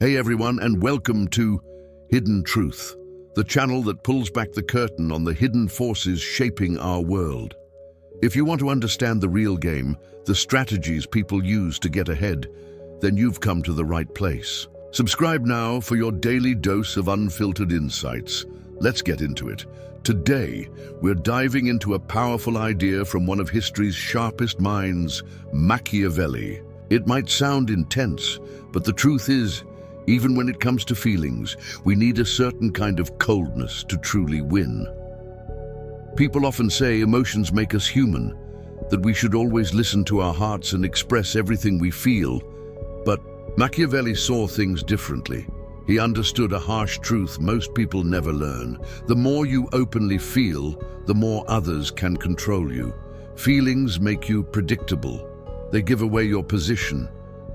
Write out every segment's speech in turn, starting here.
Hey everyone, and welcome to Hidden Truth, the channel that pulls back the curtain on the hidden forces shaping our world. If you want to understand the real game, the strategies people use to get ahead, then you've come to the right place. Subscribe now for your daily dose of unfiltered insights. Let's get into it. Today, we're diving into a powerful idea from one of history's sharpest minds, Machiavelli. It might sound intense, but the truth is, even when it comes to feelings, we need a certain kind of coldness to truly win. People often say emotions make us human, that we should always listen to our hearts and express everything we feel. But Machiavelli saw things differently. He understood a harsh truth most people never learn. The more you openly feel, the more others can control you. Feelings make you predictable. They give away your position.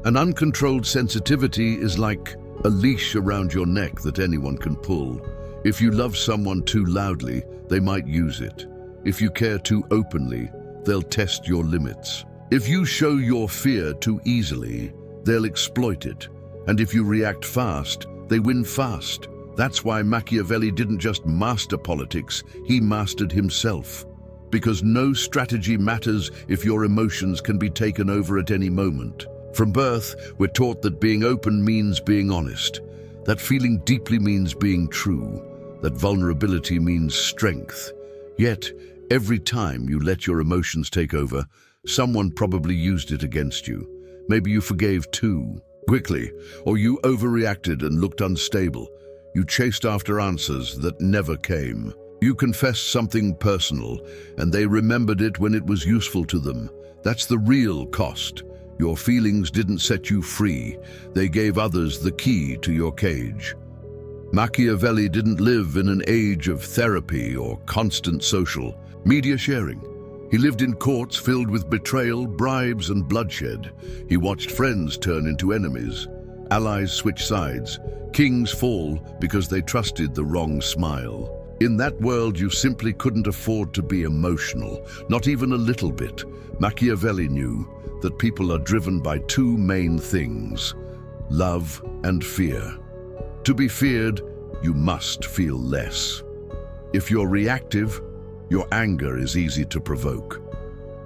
An uncontrolled sensitivity is like a leash around your neck that anyone can pull. If you love someone too loudly, they might use it. If you care too openly, they'll test your limits. If you show your fear too easily, they'll exploit it. And if you react fast, they win fast. That's why Machiavelli didn't just master politics, he mastered himself. Because no strategy matters if your emotions can be taken over at any moment. From birth, we're taught that being open means being honest, that feeling deeply means being true, that vulnerability means strength. Yet, every time you let your emotions take over, someone probably used it against you. Maybe you forgave too quickly, or you overreacted and looked unstable. You chased after answers that never came. You confessed something personal, and they remembered it when it was useful to them. That's the real cost. Your feelings didn't set you free. They gave others the key to your cage. Machiavelli didn't live in an age of therapy or constant social media sharing. He lived in courts filled with betrayal, bribes, and bloodshed. He watched friends turn into enemies, allies switch sides, kings fall because they trusted the wrong smile. In that world, you simply couldn't afford to be emotional, not even a little bit. Machiavelli knew that people are driven by two main things: love and fear. To be feared, you must feel less. If you're reactive, your anger is easy to provoke.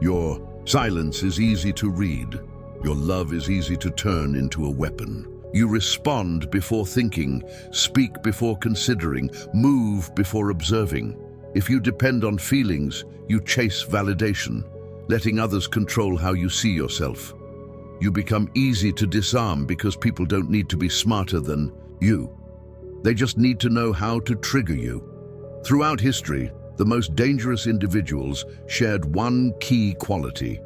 Your silence is easy to read. Your love is easy to turn into a weapon. You respond before thinking, speak before considering, move before observing. If you depend on feelings, you chase validation, letting others control how you see yourself. You become easy to disarm because people don't need to be smarter than you. They just need to know how to trigger you. Throughout history, the most dangerous individuals shared one key quality.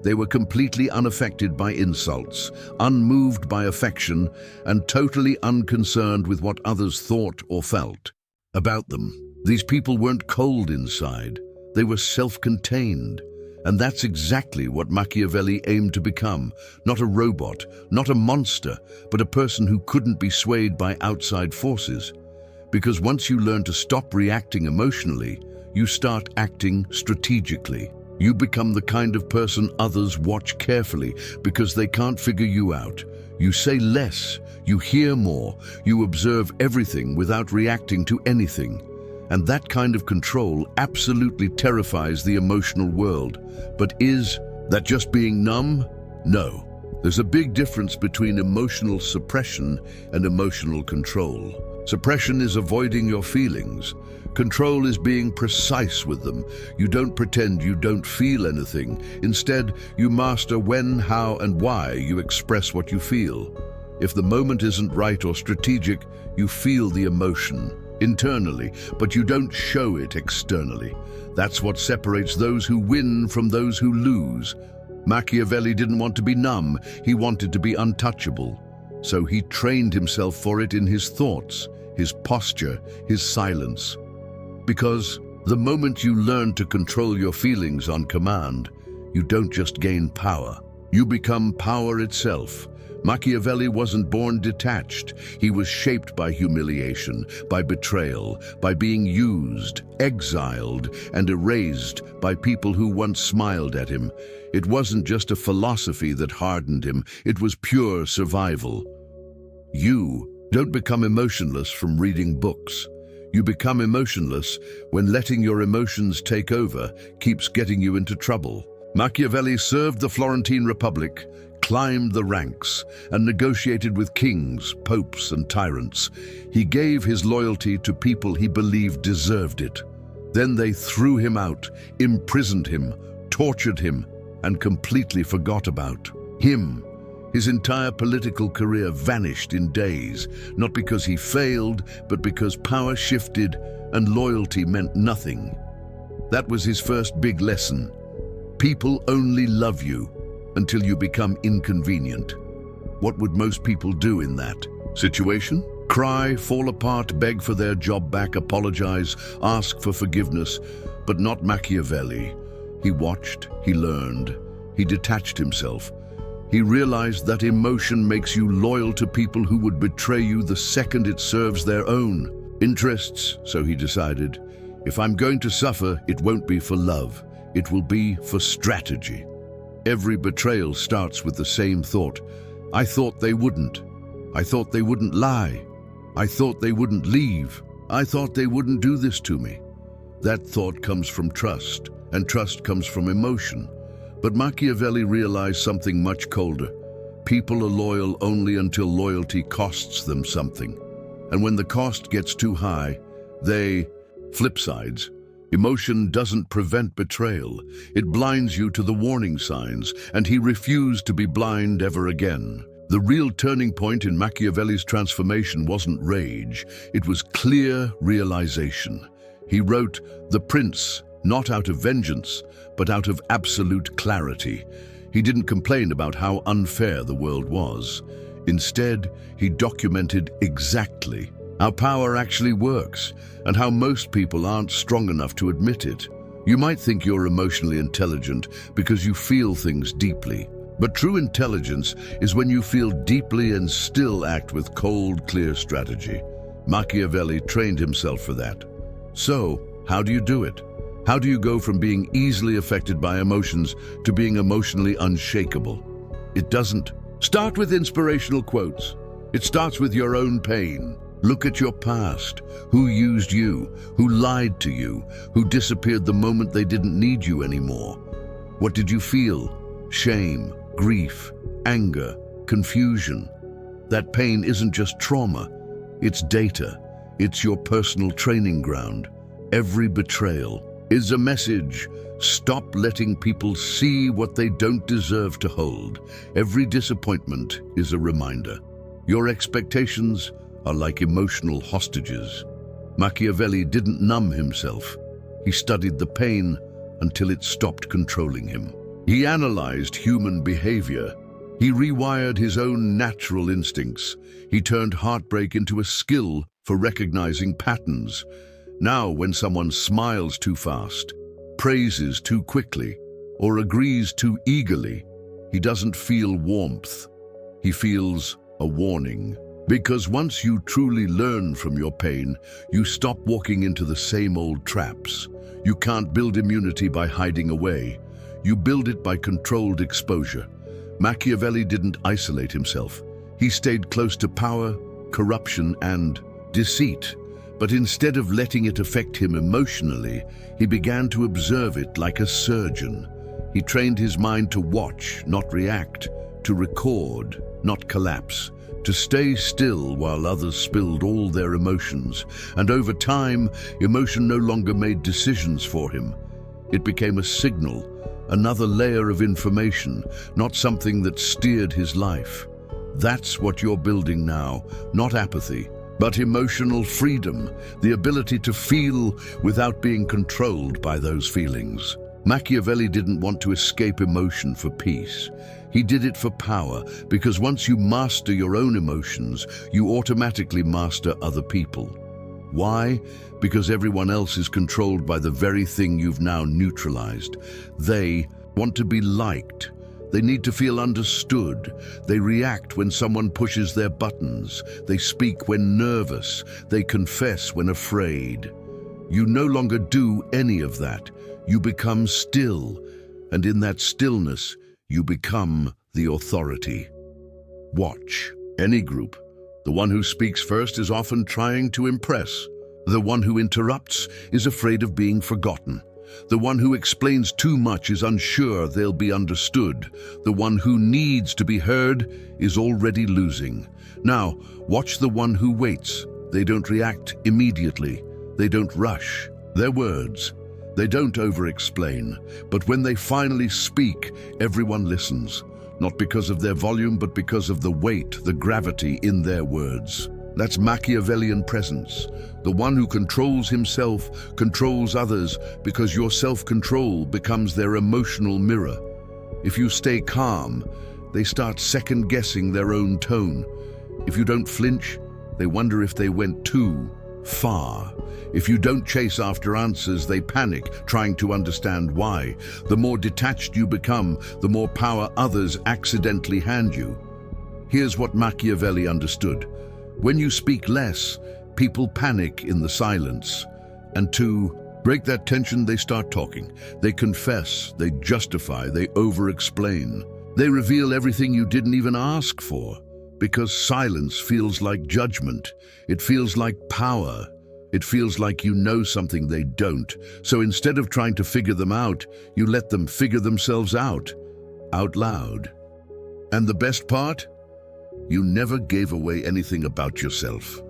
They were completely unaffected by insults, unmoved by affection, and totally unconcerned with what others thought or felt about them. These people weren't cold inside. They were self-contained. And that's exactly what Machiavelli aimed to become. Not a robot, not a monster, but a person who couldn't be swayed by outside forces. Because once you learn to stop reacting emotionally, you start acting strategically. You become the kind of person others watch carefully because they can't figure you out. You say less, you hear more, you observe everything without reacting to anything. And that kind of control absolutely terrifies the emotional world. But is that just being numb? No. There's a big difference between emotional suppression and emotional control. Suppression is avoiding your feelings. Control is being precise with them. You don't pretend you don't feel anything. Instead, you master when, how, and why you express what you feel. If the moment isn't right or strategic, you feel the emotion internally, but you don't show it externally. That's what separates those who win from those who lose. Machiavelli didn't want to be numb, he wanted to be untouchable. So he trained himself for it in his thoughts, his posture, his silence. Because the moment you learn to control your feelings on command, you don't just gain power, you become power itself. Machiavelli wasn't born detached. He was shaped by humiliation, by betrayal, by being used, exiled, and erased by people who once smiled at him. It wasn't just a philosophy that hardened him, it was pure survival. You don't become emotionless from reading books. You become emotionless when letting your emotions take over keeps getting you into trouble. Machiavelli served the Florentine Republic, climbed the ranks, and negotiated with kings, popes, and tyrants. He gave his loyalty to people he believed deserved it. Then they threw him out, imprisoned him, tortured him, and completely forgot about him. His entire political career vanished in days, not because he failed, but because power shifted and loyalty meant nothing. That was his first big lesson. People only love you until you become inconvenient. What would most people do in that situation? Cry, fall apart, beg for their job back, apologize, ask for forgiveness, but not Machiavelli. He watched, he learned, he detached himself. He realized that emotion makes you loyal to people who would betray you the second it serves their own interests. So he decided, if I'm going to suffer, it won't be for love. It will be for strategy. Every betrayal starts with the same thought. I thought they wouldn't. I thought they wouldn't lie. I thought they wouldn't leave. I thought they wouldn't do this to me. That thought comes from trust, and trust comes from emotion. But Machiavelli realized something much colder. People are loyal only until loyalty costs them something. And when the cost gets too high, flip sides. Emotion doesn't prevent betrayal. It blinds you to the warning signs, and he refused to be blind ever again. The real turning point in Machiavelli's transformation wasn't rage. It was clear realization. He wrote The Prince, not out of vengeance, but out of absolute clarity. He didn't complain about how unfair the world was. Instead, he documented exactly how power actually works and how most people aren't strong enough to admit it. You might think you're emotionally intelligent because you feel things deeply. But true intelligence is when you feel deeply and still act with cold, clear strategy. Machiavelli trained himself for that. So, how do you do it? How do you go from being easily affected by emotions to being emotionally unshakable? It doesn't start with inspirational quotes. It starts with your own pain. Look at your past. Who used you? Who lied to you? Who disappeared the moment they didn't need you anymore? What did you feel? Shame, grief, anger, confusion. That pain isn't just trauma. It's data. It's your personal training ground. Every betrayal is a message. Stop letting people see what they don't deserve to hold. Every disappointment is a reminder. Your expectations are like emotional hostages. Machiavelli didn't numb himself. He studied the pain until it stopped controlling him. He analyzed human behavior. He rewired his own natural instincts. He turned heartbreak into a skill for recognizing patterns. Now, when someone smiles too fast, praises too quickly, or agrees too eagerly, he doesn't feel warmth. He feels a warning. Because once you truly learn from your pain, you stop walking into the same old traps. You can't build immunity by hiding away. You build it by controlled exposure. Machiavelli didn't isolate himself. He stayed close to power, corruption, and deceit. But instead of letting it affect him emotionally, he began to observe it like a surgeon. He trained his mind to watch, not react, to record, not collapse, to stay still while others spilled all their emotions. And over time, emotion no longer made decisions for him. It became a signal, another layer of information, not something that steered his life. That's what you're building now, not apathy, but emotional freedom, the ability to feel without being controlled by those feelings. Machiavelli didn't want to escape emotion for peace. He did it for power, because once you master your own emotions, you automatically master other people. Why? Because everyone else is controlled by the very thing you've now neutralized. They want to be liked. They need to feel understood. They react when someone pushes their buttons. They speak when nervous. They confess when afraid. You no longer do any of that. You become still, and in that stillness, you become the authority. Watch any group, The one who speaks first is often trying to impress. The one who interrupts is afraid of being forgotten. The one who explains too much is unsure they'll be understood. The one who needs to be heard is already losing. Now, watch the one who waits. They don't react immediately. They don't rush. Their words. They don't over-explain. But when they finally speak, everyone listens. Not because of their volume, but because of the weight, the gravity in their words. That's Machiavellian presence. The one who controls himself controls others because your self-control becomes their emotional mirror. If you stay calm, they start second-guessing their own tone. If you don't flinch, they wonder if they went too far. If you don't chase after answers, they panic, trying to understand why. The more detached you become, the more power others accidentally hand you. Here's what Machiavelli understood. When you speak less, people panic in the silence. And to break that tension, they start talking. They confess, they justify, they over-explain. They reveal everything you didn't even ask for. Because silence feels like judgment. It feels like power. It feels like you know something they don't. So instead of trying to figure them out, you let them figure themselves out loud. And the best part? You never gave away anything about yourself.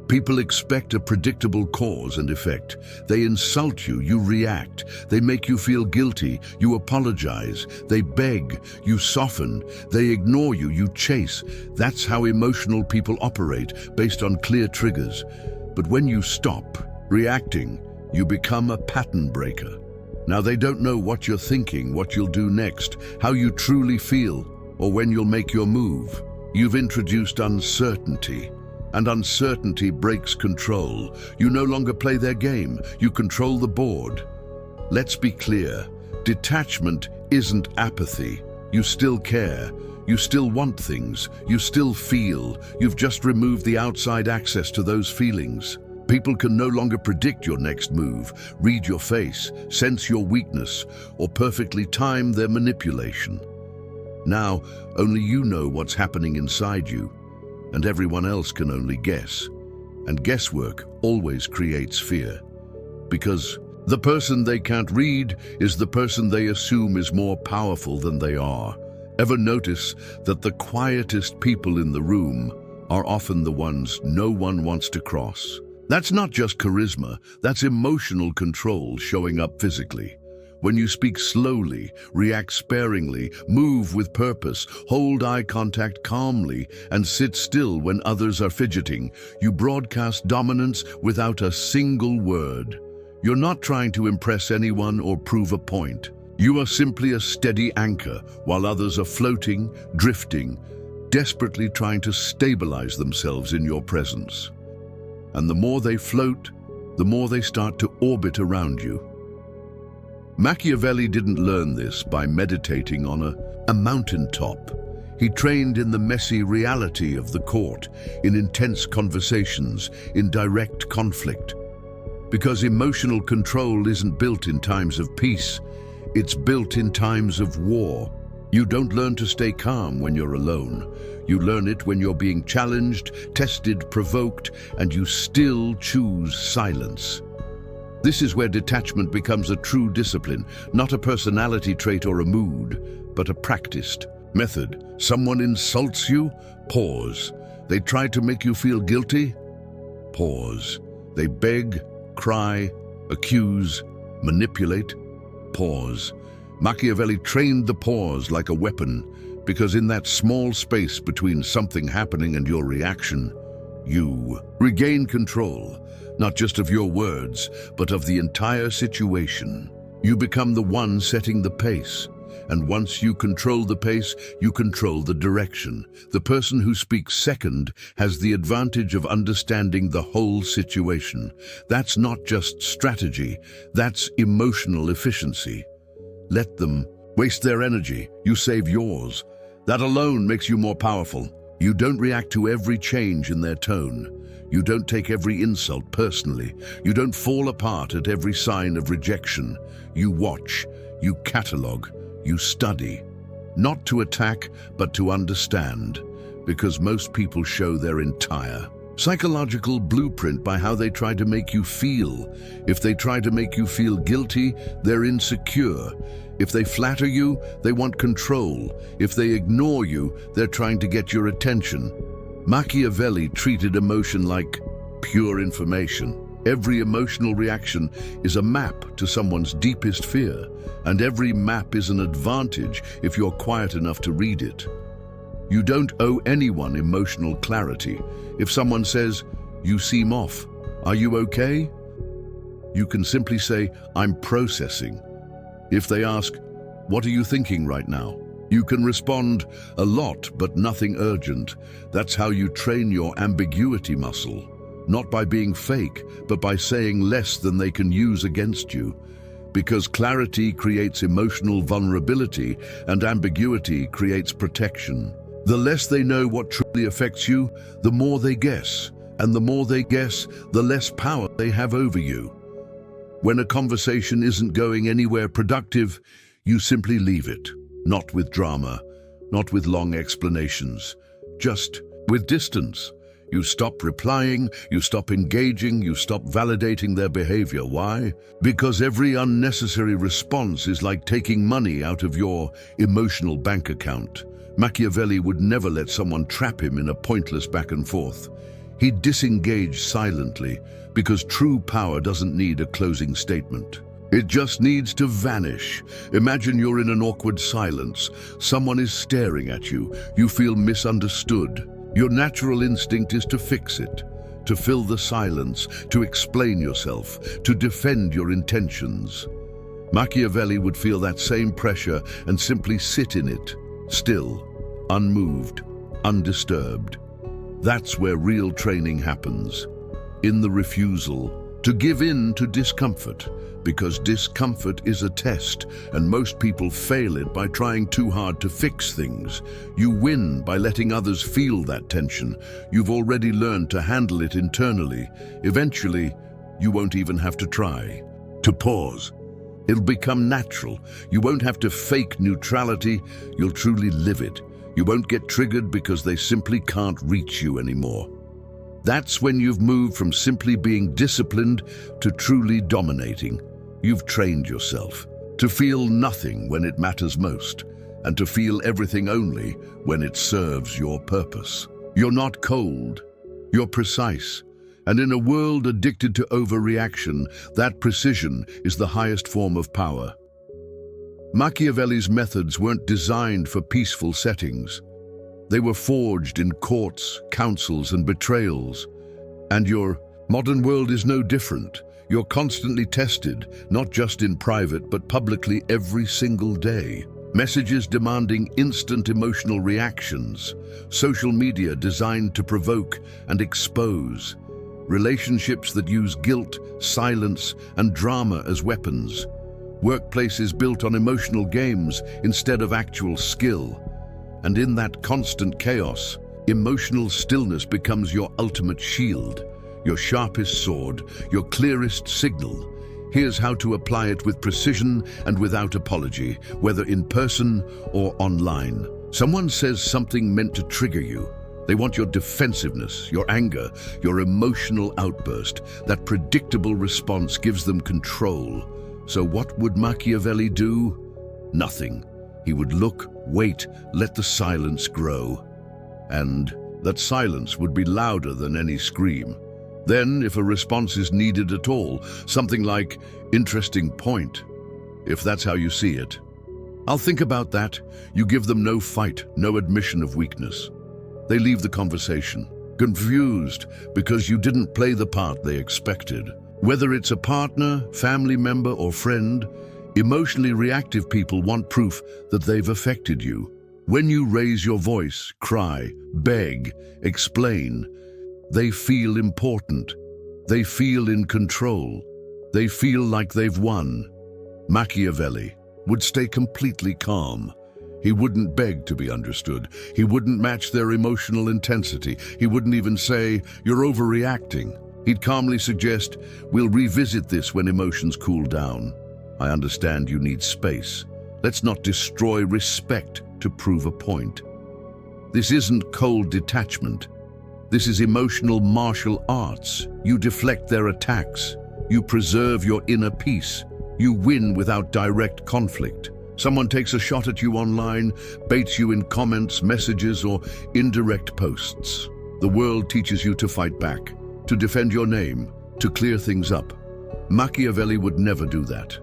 People expect a predictable cause and effect. They insult you, you react. They make you feel guilty, you apologize. They beg, you soften. They ignore you, you chase. That's how emotional people operate, based on clear triggers. But when you stop reacting, you become a pattern breaker. Now they don't know what you're thinking, what you'll do next, how you truly feel, or when you'll make your move. You've introduced uncertainty. And uncertainty breaks control. You no longer play their game, you control the board. Let's be clear, detachment isn't apathy. You still care, you still want things, you still feel. You've just removed the outside access to those feelings. People can no longer predict your next move, read your face, sense your weakness, or perfectly time their manipulation. Now, only you know what's happening inside you. And everyone else can only guess. And guesswork always creates fear. Because the person they can't read is the person they assume is more powerful than they are. Ever notice that the quietest people in the room are often the ones no one wants to cross? That's not just charisma, that's emotional control showing up physically. When you speak slowly, react sparingly, move with purpose, hold eye contact calmly, and sit still when others are fidgeting, you broadcast dominance without a single word. You're not trying to impress anyone or prove a point. You are simply a steady anchor while others are floating, drifting, desperately trying to stabilize themselves in your presence. And the more they float, the more they start to orbit around you. Machiavelli didn't learn this by meditating on a mountaintop. He trained in the messy reality of the court, in intense conversations, in direct conflict. Because emotional control isn't built in times of peace, it's built in times of war. You don't learn to stay calm when you're alone. You learn it when you're being challenged, tested, provoked, and you still choose silence. This is where detachment becomes a true discipline, not a personality trait or a mood, but a practiced method. Someone insults you? Pause. They try to make you feel guilty? Pause. They beg, cry, accuse, manipulate? Pause. Machiavelli trained the pause like a weapon, because in that small space between something happening and your reaction, you regain control. Not just of your words, but of the entire situation. You become the one setting the pace. And once you control the pace, you control the direction. The person who speaks second has the advantage of understanding the whole situation. That's not just strategy, that's emotional efficiency. Let them waste their energy, you save yours. That alone makes you more powerful. You don't react to every change in their tone. You don't take every insult personally. You don't fall apart at every sign of rejection. You watch, you catalog, you study. Not to attack, but to understand. because most people show their entire psychological blueprint by how they try to make you feel. If they try to make you feel guilty, they're insecure. If they flatter you, they want control. If they ignore you, they're trying to get your attention. Machiavelli treated emotion like pure information. Every emotional reaction is a map to someone's deepest fear, and every map is an advantage if you're quiet enough to read it. You don't owe anyone emotional clarity. If someone says, "You seem off, are you okay?" you can simply say, "I'm processing." If they ask, "What are you thinking right now?" you can respond, "A lot, but nothing urgent." That's how you train your ambiguity muscle. Not by being fake, but by saying less than they can use against you. Because clarity creates emotional vulnerability, and ambiguity creates protection. The less they know what truly affects you, the more they guess. And the more they guess, the less power they have over you. When a conversation isn't going anywhere productive, you simply leave it. Not with drama, not with long explanations, just with distance. You stop replying, you stop engaging, you stop validating their behavior. Why? Because every unnecessary response is like taking money out of your emotional bank account. Machiavelli would never let someone trap him in a pointless back and forth. He'd disengage silently, because true power doesn't need a closing statement. It just needs to vanish. Imagine you're in an awkward silence. Someone is staring at you. You feel misunderstood. Your natural instinct is to fix it, to fill the silence, to explain yourself, to defend your intentions. Machiavelli would feel that same pressure and simply sit in it, still, unmoved, undisturbed. That's where real training happens, in the refusal to give in to discomfort, because discomfort is a test, and most people fail it by trying too hard to fix things. You win by letting others feel that tension. You've already learned to handle it internally. Eventually, you won't even have to try to pause. It'll become natural. You won't have to fake neutrality. You'll truly live it. You won't get triggered because they simply can't reach you anymore. That's when you've moved from simply being disciplined to truly dominating. You've trained yourself to feel nothing when it matters most, and to feel everything only when it serves your purpose. You're not cold, you're precise. And in a world addicted to overreaction, that precision is the highest form of power. Machiavelli's methods weren't designed for peaceful settings. They were forged in courts, councils, and betrayals. And your modern world is no different. You're constantly tested, not just in private, but publicly every single day. Messages demanding instant emotional reactions. Social media designed to provoke and expose. Relationships that use guilt, silence, and drama as weapons. Workplaces built on emotional games instead of actual skill. And in that constant chaos, emotional stillness becomes your ultimate shield, your sharpest sword, your clearest signal. Here's how to apply it with precision and without apology, whether in person or online. Someone says something meant to trigger you. They want your defensiveness, your anger, your emotional outburst. That predictable response gives them control. So what would Machiavelli do? Nothing. He would look, wait, let the silence grow. And that silence would be louder than any scream. Then, if a response is needed at all, something like, "Interesting point," if that's how you see it. "I'll think about that." You give them no fight, no admission of weakness. They leave the conversation, confused, because you didn't play the part they expected. Whether it's a partner, family member, or friend, emotionally reactive people want proof that they've affected you. When you raise your voice, cry, beg, explain, they feel important. They feel in control. They feel like they've won. Machiavelli would stay completely calm. He wouldn't beg to be understood. He wouldn't match their emotional intensity. He wouldn't even say, "You're overreacting." He'd calmly suggest, "We'll revisit this when emotions cool down. I understand you need space. Let's not destroy respect to prove a point." This isn't cold detachment. This is emotional martial arts. You deflect their attacks. You preserve your inner peace. You win without direct conflict. Someone takes a shot at you online, baits you in comments, messages, or indirect posts. The world teaches you to fight back, to defend your name, to clear things up. Machiavelli would never do that.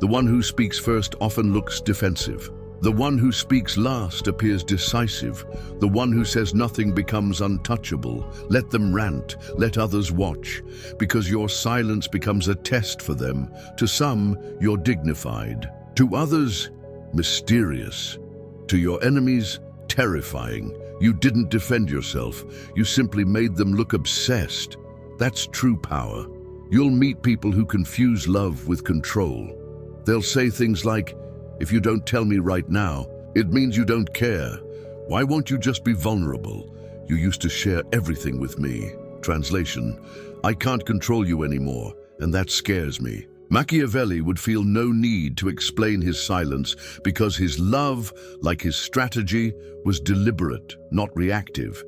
The one who speaks first often looks defensive. The one who speaks last appears decisive. The one who says nothing becomes untouchable. Let them rant, let others watch, because your silence becomes a test for them. To some, you're dignified. To others, mysterious. To your enemies, terrifying. You didn't defend yourself. You simply made them look obsessed. That's true power. You'll meet people who confuse love with control. They'll say things like, "If you don't tell me right now, it means you don't care. Why won't you just be vulnerable? You used to share everything with me." Translation, "I can't control you anymore, and that scares me." Machiavelli would feel no need to explain his silence because his love, like his strategy, was deliberate, not reactive.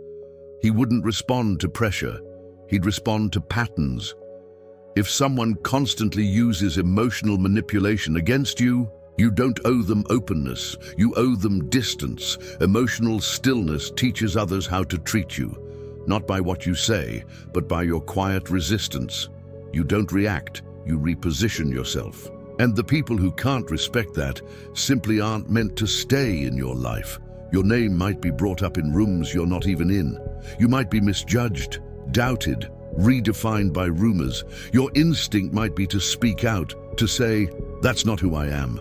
He wouldn't respond to pressure. He'd respond to patterns. If someone constantly uses emotional manipulation against you, you don't owe them openness, you owe them distance. Emotional stillness teaches others how to treat you, not by what you say, but by your quiet resistance. You don't react, you reposition yourself. And the people who can't respect that simply aren't meant to stay in your life. Your name might be brought up in rooms you're not even in. You might be misjudged, doubted, redefined by rumors. Your instinct might be to speak out, to say, "That's not who I am."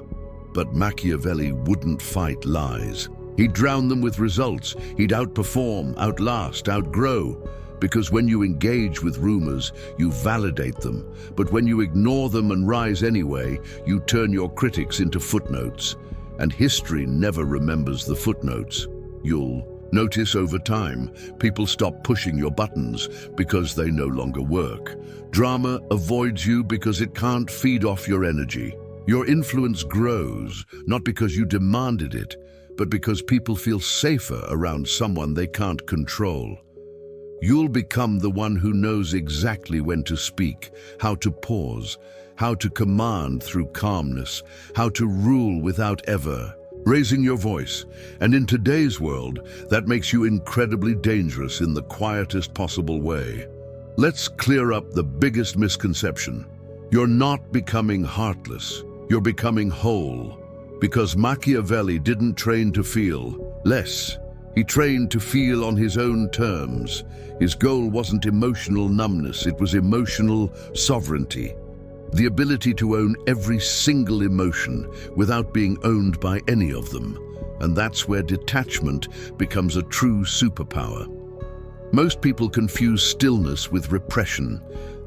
But Machiavelli wouldn't fight lies. He'd drown them with results. He'd outperform, outlast, outgrow. Because when you engage with rumors, you validate them. But when you ignore them and rise anyway, you turn your critics into footnotes. And history never remembers the footnotes. You'll notice over time, people stop pushing your buttons because they no longer work. Drama avoids you because it can't feed off your energy. Your influence grows, not because you demanded it, but because people feel safer around someone they can't control. You'll become the one who knows exactly when to speak, how to pause, how to command through calmness, how to rule without ever raising your voice. And in today's world, that makes you incredibly dangerous in the quietest possible way. Let's clear up the biggest misconception. You're not becoming heartless, you're becoming whole. Because Machiavelli didn't train to feel less. He trained to feel on his own terms. His goal wasn't emotional numbness, it was emotional sovereignty. The ability to own every single emotion without being owned by any of them. And that's where detachment becomes a true superpower. Most people confuse stillness with repression.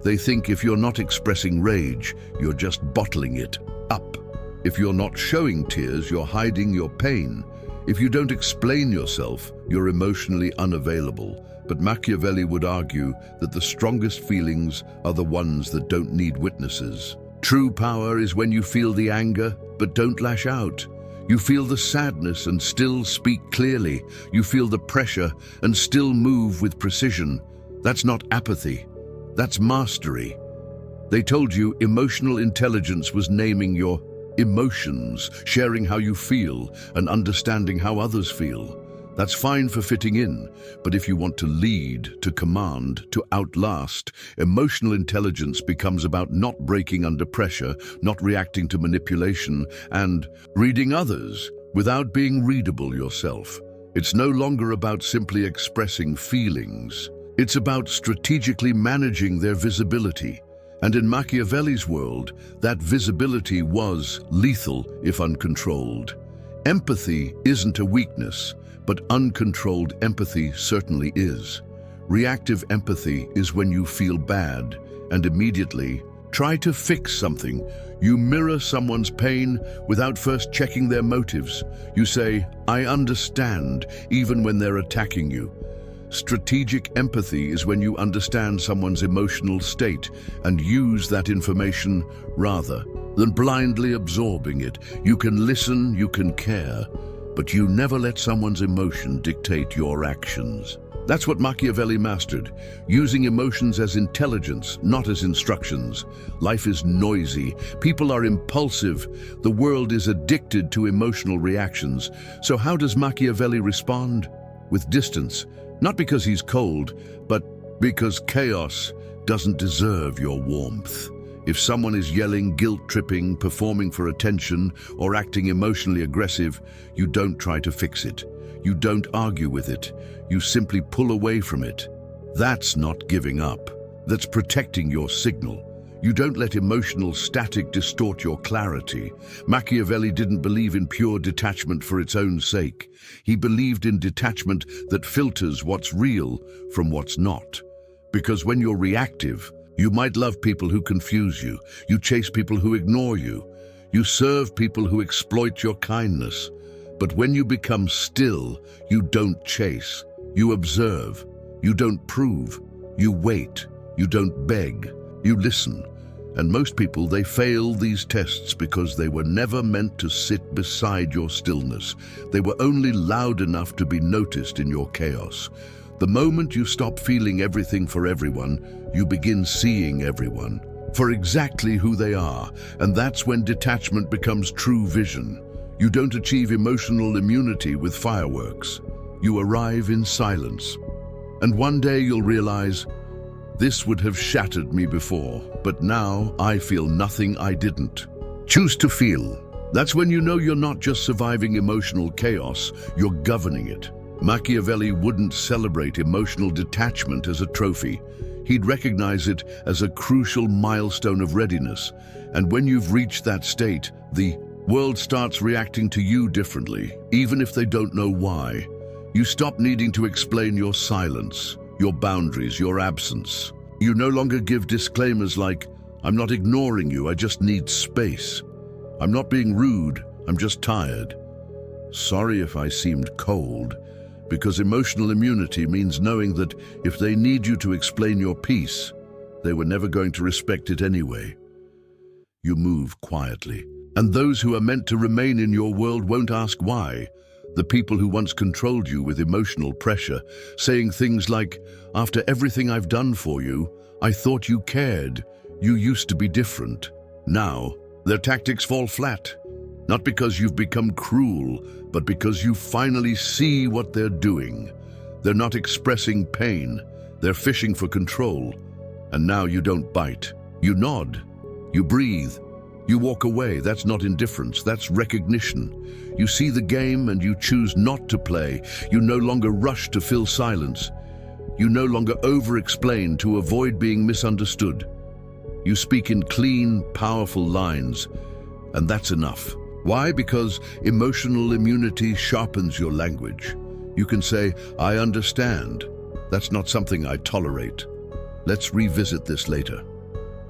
They think if you're not expressing rage, you're just bottling it up. If you're not showing tears, you're hiding your pain. If you don't explain yourself, you're emotionally unavailable. But Machiavelli would argue that the strongest feelings are the ones that don't need witnesses. True power is when you feel the anger, but don't lash out. You feel the sadness and still speak clearly. You feel the pressure and still move with precision. That's not apathy. That's mastery. They told you emotional intelligence was naming your emotions, sharing how you feel, and understanding how others feel. That's fine for fitting in, but if you want to lead, to command, to outlast, emotional intelligence becomes about not breaking under pressure, not reacting to manipulation, and reading others without being readable yourself. It's no longer about simply expressing feelings. It's about strategically managing their visibility. And in Machiavelli's world, that visibility was lethal if uncontrolled. Empathy isn't a weakness, but uncontrolled empathy certainly is. Reactive empathy is when you feel bad and immediately try to fix something. You mirror someone's pain without first checking their motives. You say, "I understand," even when they're attacking you. Strategic empathy is when you understand someone's emotional state and use that information rather than blindly absorbing it. You can listen, you can care. but you never let someone's emotion dictate your actions. That's what Machiavelli mastered, using emotions as intelligence, not as instructions. Life is noisy, people are impulsive, the world is addicted to emotional reactions. So how does Machiavelli respond? With distance, not because he's cold, but because chaos doesn't deserve your warmth. If someone is yelling, guilt-tripping, performing for attention, or acting emotionally aggressive, you don't try to fix it. You don't argue with it. You simply pull away from it. That's not giving up. That's protecting your signal. You don't let emotional static distort your clarity. Machiavelli didn't believe in pure detachment for its own sake. He believed in detachment that filters what's real from what's not. Because when you're reactive, you might love people who confuse you. You chase people who ignore you. You serve people who exploit your kindness. But when you become still, you don't chase. You observe. You don't prove. You wait. You don't beg. You listen. And most people, they fail these tests because they were never meant to sit beside your stillness. They were only loud enough to be noticed in your chaos. The moment you stop feeling everything for everyone, you begin seeing everyone for exactly who they are, and that's when detachment becomes true vision. You don't achieve emotional immunity with fireworks. You arrive in silence. And one day you'll realize, this would have shattered me before, but now I feel nothing I didn't. Choose to feel. That's when you know you're not just surviving emotional chaos, you're governing it. Machiavelli wouldn't celebrate emotional detachment as a trophy. He'd recognize it as a crucial milestone of readiness. And when you've reached that state, the world starts reacting to you differently, even if they don't know why. You stop needing to explain your silence, your boundaries, your absence. You no longer give disclaimers like, I'm not ignoring you, I just need space. I'm not being rude, I'm just tired. Sorry if I seemed cold. Because emotional immunity means knowing that if they need you to explain your peace, they were never going to respect it anyway. You move quietly. And those who are meant to remain in your world won't ask why. The people who once controlled you with emotional pressure, saying things like, after everything I've done for you, I thought you cared. You used to be different. Now, their tactics fall flat. Not because you've become cruel, but because you finally see what they're doing. They're not expressing pain, they're fishing for control. And now you don't bite. You nod, you breathe, you walk away. That's not indifference, that's recognition. You see the game and you choose not to play. You no longer rush to fill silence. You no longer over-explain to avoid being misunderstood. You speak in clean, powerful lines, and that's enough. Why? Because emotional immunity sharpens your language. You can say, I understand. That's not something I tolerate. Let's revisit this later.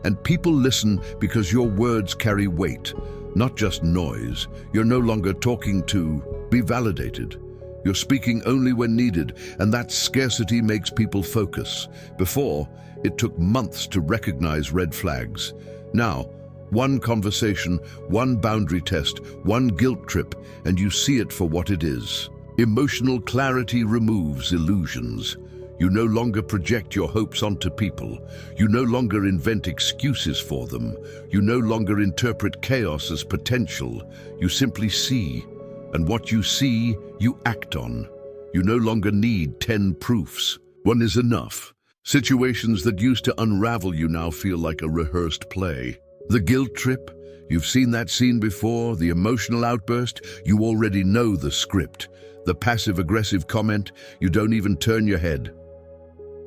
And people listen because your words carry weight, not just noise. You're no longer talking to be validated. You're speaking only when needed, and that scarcity makes people focus. Before, it took months to recognize red flags. Now, one conversation, one boundary test, one guilt trip, and you see it for what it is. Emotional clarity removes illusions. You no longer project your hopes onto people. You no longer invent excuses for them. You no longer interpret chaos as potential. You simply see, and what you see, you act on. You no longer need 10 proofs. One is enough. Situations that used to unravel you now feel like a rehearsed play. The guilt trip, you've seen that scene before. The emotional outburst, you already know the script. The passive-aggressive comment, you don't even turn your head.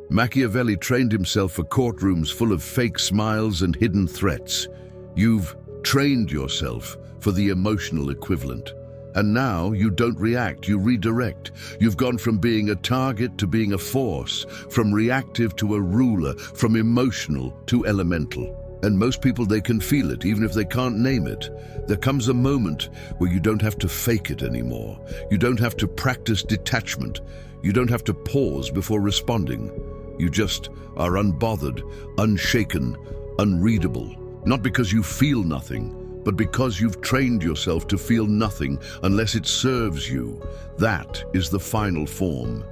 Machiavelli trained himself for courtrooms full of fake smiles and hidden threats. You've trained yourself for the emotional equivalent. And now you don't react, you redirect. You've gone from being a target to being a force, from reactive to a ruler, from emotional to elemental. And most people, they can feel it, even if they can't name it. There comes a moment where you don't have to fake it anymore. You don't have to practice detachment. You don't have to pause before responding. You just are unbothered, unshaken, unreadable. Not because you feel nothing, but because you've trained yourself to feel nothing unless it serves you. That is the final form.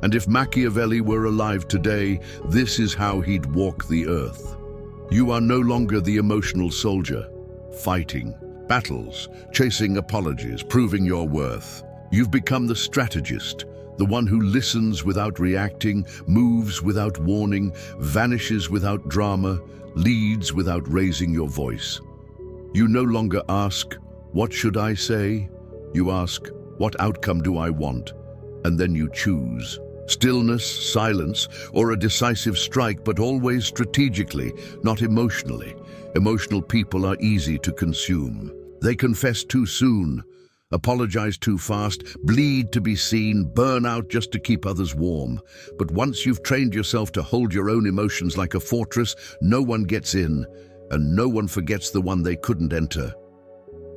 And if Machiavelli were alive today, this is how he'd walk the earth. You are no longer the emotional soldier, fighting battles, chasing apologies, proving your worth. You've become the strategist, the one who listens without reacting, moves without warning, vanishes without drama, leads without raising your voice. You no longer ask, "What should I say?" You ask, "What outcome do I want?" And then you choose. Stillness, silence, or a decisive strike, but always strategically, not emotionally. Emotional people are easy to consume. They confess too soon, apologize too fast, bleed to be seen, burn out just to keep others warm. But once you've trained yourself to hold your own emotions like a fortress, no one gets in, and no one forgets the one they couldn't enter.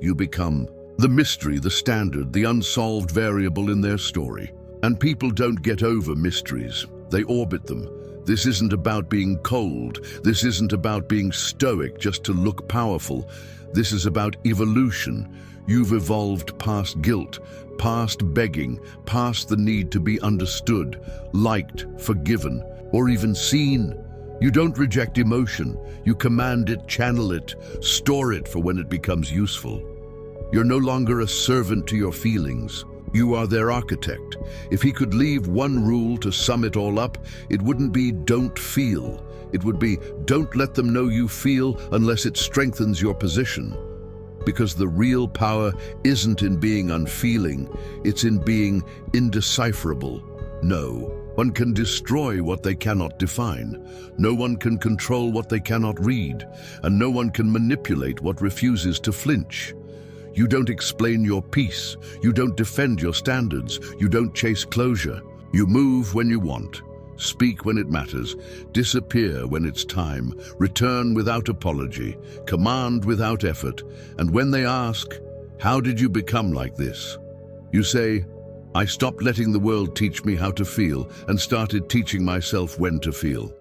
You become the mystery, the standard, the unsolved variable in their story. And people don't get over mysteries. They orbit them. This isn't about being cold. This isn't about being stoic just to look powerful. This is about evolution. You've evolved past guilt, past begging, past the need to be understood, liked, forgiven, or even seen. You don't reject emotion. You command it, channel it, store it for when it becomes useful. You're no longer a servant to your feelings. You are their architect. If he could leave one rule to sum it all up, it wouldn't be "don't feel." It would be "don't let them know you feel unless it strengthens your position." Because the real power isn't in being unfeeling, it's in being indecipherable. No one can destroy what they cannot define. No one can control what they cannot read. And no one can manipulate what refuses to flinch. You don't explain your peace. You don't defend your standards. You don't chase closure. You move when you want, speak when it matters, disappear when it's time, return without apology, command without effort. And when they ask, "How did you become like this?" you say, "I stopped letting the world teach me how to feel and started teaching myself when to feel."